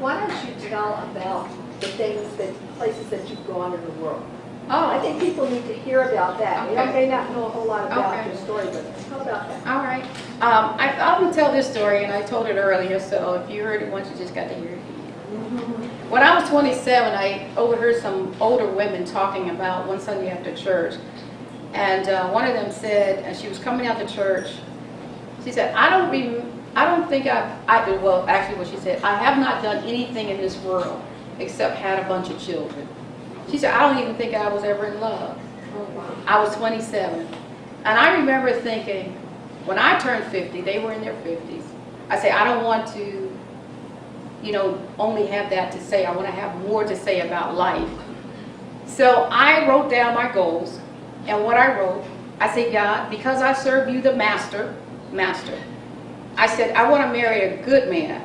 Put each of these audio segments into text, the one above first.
why don't you tell about the places that you've gone in the world? Oh. I think people need to hear about that. Okay. They may not know a whole lot about Okay. your story, but tell about that. All right. I'm going to tell this story, and I told it earlier, so if you heard it once, you just got to hear it again. When I was 27, I overheard some older women talking about one Sunday after church, and one of them said, and she was coming out to church, she said, well, actually what she said, I have not done anything in this world except had a bunch of children. She said, I don't even think I was ever in love. I was 27. And I remember thinking, when I turned 50, they were in their 50s. I said, I don't want to, only have that to say. I want to have more to say about life. So I wrote down my goals. And what I wrote, I said, God, because I serve you, the master. I said, I want to marry a good man.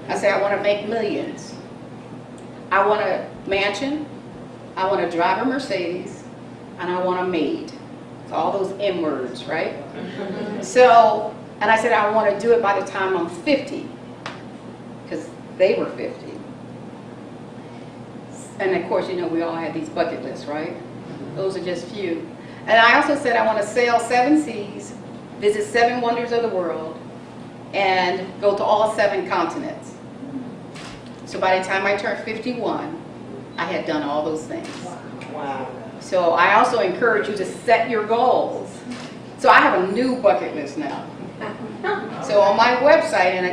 I said, I want to make millions. I want a mansion, I want to drive a Mercedes, and I want a maid. So all those M words, right? So, and I said I want to do it by the time I'm 50, because they were 50. And of course, we all had these bucket lists, right? Those are just few. And I also said I want to sail 7 seas, visit 7 wonders of the world, and go to all 7 continents. So by the time I turned 51, I had done all those things. Wow. So I also encourage you to set your goals. So I have a new bucket list now. So on my website, in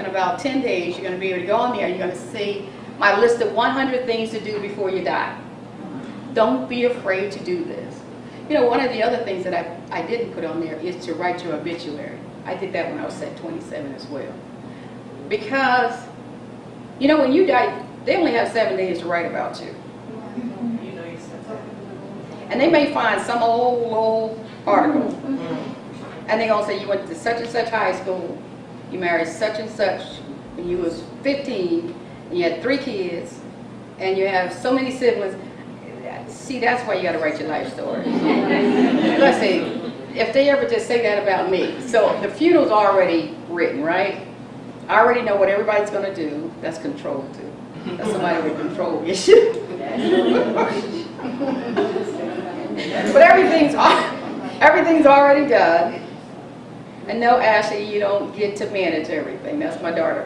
about 10 days, you're going to be able to go on there. You're going to see my list of 100 things to do before you die. Don't be afraid to do this. One of the other things that I didn't put on there is to write your obituary. I did that when I was at 27 as well. Because when you die, they only have 7 days to write about you. And they may find some old article. And they're going to say you went to such and such high school, you married such and such when you was 15, and you had 3 kids, and you have so many siblings. See, that's why you got to write your life story. Let's see, if they ever just say that about me. So the funeral's already written, right? I already know what everybody's going to do. That's control, too. That's somebody with control issue. But everything's already done. And no, Ashley, you don't get to manage everything. That's my daughter.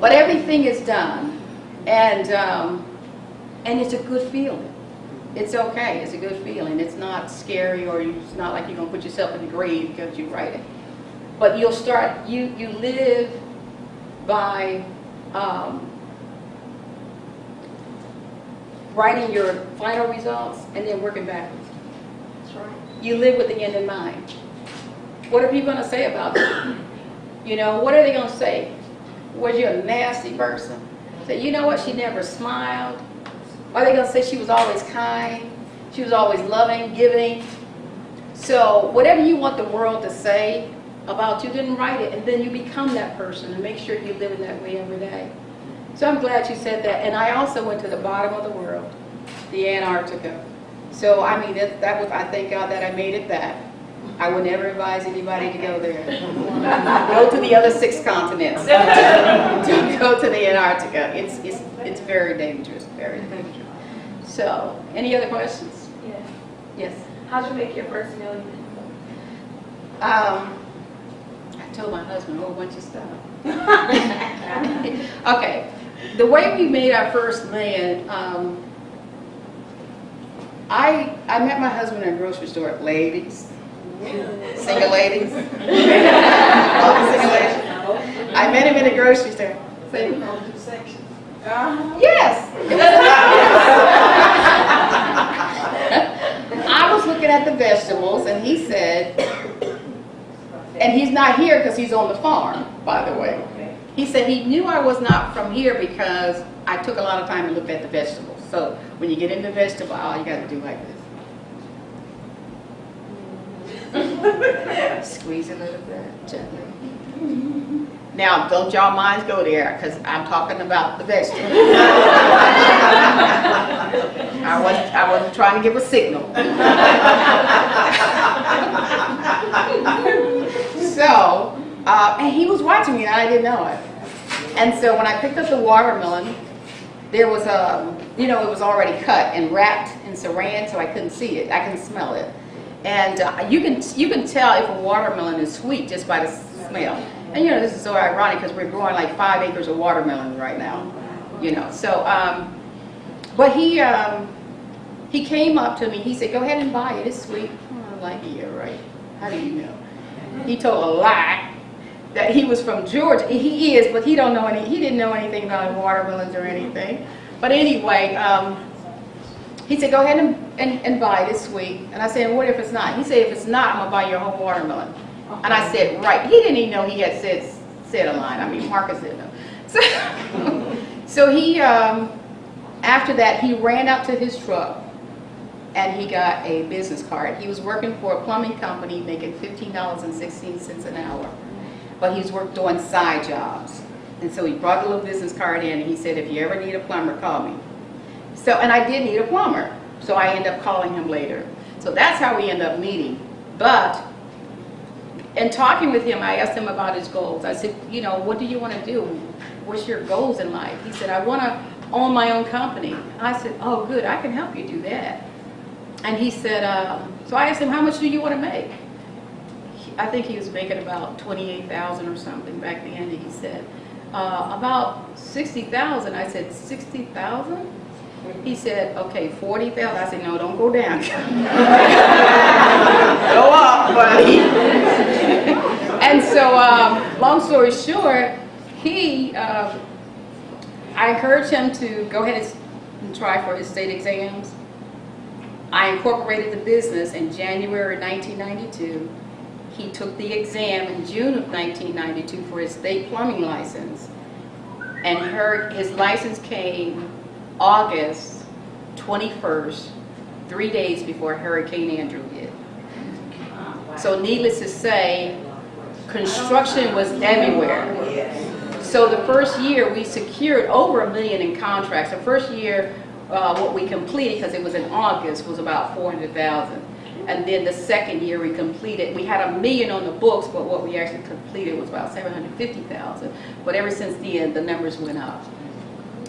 But everything is done. And it's a good feeling. It's okay. It's a good feeling. It's not scary, or it's not like you're going to put yourself in the grave because you write it. But you live by writing your final results and then working backwards. That's right. You live with the end in mind. What are people going to say about you? What are they going to say? Was you a nasty person? Say, you know what, she never smiled. Are they going to say she was always kind? She was always loving, giving? So whatever you want the world to say about you, then write it, and then you become that person, and make sure you live in that way every day. So I'm glad you said that. And I also went to the bottom of the world, the Antarctica. So I mean, that was, I thank God that I made it back. I would never advise anybody to go there. Go to the other 6 continents. Don't go to the Antarctica. It's very dangerous, very dangerous. So, any other questions? Yeah. Yes. How'd you make your first million? I told my husband a whole bunch of stuff. Okay, the way we made our first million, I met my husband in a grocery store. Ladies, single ladies, all the single ladies. I met him in a grocery store. Yes. I was looking at the vegetables, and he said, and he's not here because he's on the farm, by the way. He said he knew I was not from here because I took a lot of time to look at the vegetables. So when you get into vegetable aisle, you got to do like this. Squeeze a little bit, gently. Now, don't y'all minds go there, because I'm talking about the vegetables. I wasn't trying to give a signal. So, And he was watching me and I didn't know it. And so when I picked up the watermelon, there was a, it was already cut and wrapped in saran, so I couldn't see it. I couldn't smell it. And you can tell if a watermelon is sweet just by the smell. And this is so ironic because we're growing like 5 acres of watermelon right now. So but he came up to me. He said, "Go ahead and buy it. It's sweet." I'm like, "Yeah, right. How do you know?" He told a lie that he was from Georgia. He is, but he didn't know anything about watermelons or anything. But anyway, he said, "Go ahead and buy it. It's sweet." And I said, "What if it's not?" He said, "If it's not, I'm gonna buy your whole watermelon." And I said, "Right." He didn't even know he had said a line. I mean, Marcus didn't know. So he, after that, he ran up to his truck and he got a business card. He was working for a plumbing company making $15.16 an hour. But he's worked doing side jobs. And so he brought the little business card in and he said, "If you ever need a plumber, call me." So, and I did need a plumber. So I ended up calling him later. So that's how we ended up meeting. But in talking with him, I asked him about his goals. I said, "What do you want to do? What's your goals in life?" He said, "I want to own my own company." I said, "Oh, good, I can help you do that." And he said, so I asked him, "How much do you want to make?" I think he was making about $28,000 or something back then. And he said, "About 60,000. I said, "60,000? He said, "Okay, 40,000. I said, "No, don't go down." Go up, buddy. And so, long story short, I encouraged him to go ahead and try for his state exams. I incorporated the business in January 1992. He took the exam in June of 1992 for his state plumbing license. And his license came August 21st, 3 days before Hurricane Andrew hit. So needless to say, construction was everywhere. So the first year we secured over $1 million in contracts. The first year what we completed, because it was in August, was about $400,000. And then the second year we completed, we had $1 million on the books, but what we actually completed was about $750,000. But ever since then, the numbers went up.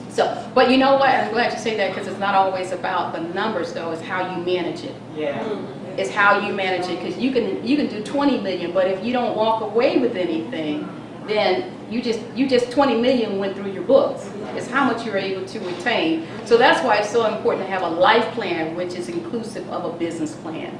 So, but you know what? I'm glad you say that because it's not always about the numbers, though. It's how you manage it. Yeah. It's how you manage it, because you can do 20 million, but if you don't walk away with anything, then you just 20 million went through your books. It's how much you're able to retain. So that's why it's so important to have a life plan, which is inclusive of a business plan.